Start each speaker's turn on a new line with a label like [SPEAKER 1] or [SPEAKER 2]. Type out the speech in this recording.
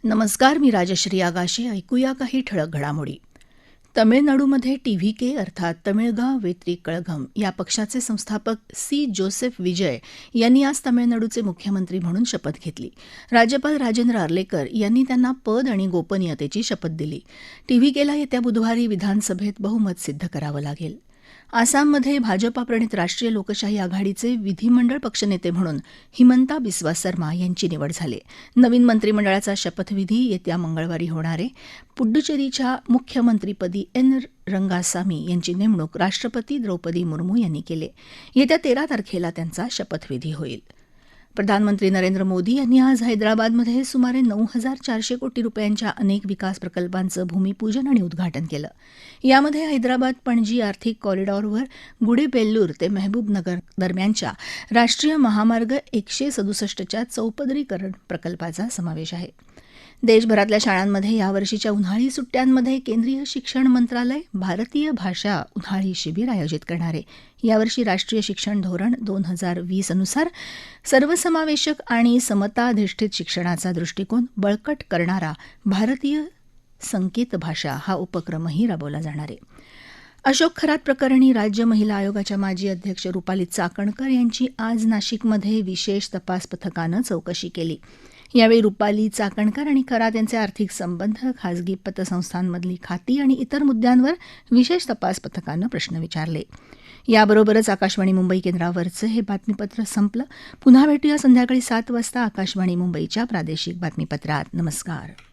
[SPEAKER 1] नमस्कार, मी राजश्री आगाशे. ऐकूया काही ठळक घडामोडी. तमिळनाडूमध्ये टीव्हीके अर्थात तमिळगा वेत्री कळघम या पक्षाचे संस्थापक सी जोसेफ विजय यांनी आज तमिळनाडूचे मुख्यमंत्री म्हणून शपथ घेतली. राज्यपाल राजेंद्र अर्लेकर यांनी त्यांना पद आणि गोपनीयतेची शपथ दिली. टीव्हीकेला येत्या बुधवारी विधानसभेत बहुमत सिद्ध करावं लागेल. आसाममध्ये भाजपाप्रणित राष्ट्रीय लोकशाही आघाडीचे विधिमंडळ पक्षनेते म्हणून हिमंता बिस्वा सर्मा यांची निवड झाली. नवीन मंत्रिमंडळाचा शपथविधी येत्या मंगळवारी होणार आहे. पुडुचेरीच्या मुख्यमंत्रीपदी एन रंगासामी यांची नेमणूक राष्ट्रपती द्रौपदी मुर्मू यांनी केली. येत्या 13 तारखेला त्यांचा शपथविधी होईल. प्रधानमंत्री नरेंद्र मोदी यांनी आज हैदराबादमध्ये सुमारे 9,400 कोटी रुपयांच्या अनेक विकास प्रकल्पांचं भूमिपूजन आणि उद्घाटन केलं. यामध्ये हैदराबाद पणजी आर्थिक कॉरिडॉरवर गुडेबेल्लूर ते मेहबूबनगर दरम्यानच्या राष्ट्रीय महामार्ग 167च्या चौपदरीकरण प्रकल्पाचा समावेश आहे. देशभरातल्या शाळांमध्ये यावर्षीच्या उन्हाळी सुट्ट्यांमध्ये केंद्रीय शिक्षण मंत्रालय भारतीय भाषा उन्हाळी शिबिर आयोजित करणार आहे. यावर्षी राष्ट्रीय शिक्षण धोरण 2020 अनुसार सर्वसमावेशक आणि समताधिष्ठित शिक्षणाचा दृष्टिकोन बळकट करणारा भारतीय संकेत भाषा हा उपक्रमही राबवला जाणार आहे. अशोक खरात प्रकरणी राज्य महिला आयोगाच्या माजी अध्यक्ष रुपाली चाकणकर यांची आज नाशिकमध्ये विशेष तपास पथकानं चौकशी केली. यावेळी रुपाली चाकणकर आणि खरात यांचे आर्थिक संबंध, खासगी पतसंस्थांमधली खाती आणि इतर मुद्द्यांवर विशेष तपास पथकानं प्रश्न विचारले. याबरोबरच आकाशवाणी मुंबई केंद्रावरचं हे बातमीपत्र संपलं. पुन्हा भेटूया संध्याकाळी 7 वाजता आकाशवाणी मुंबईच्या प्रादेशिक बातमीपत्रात. नमस्कार.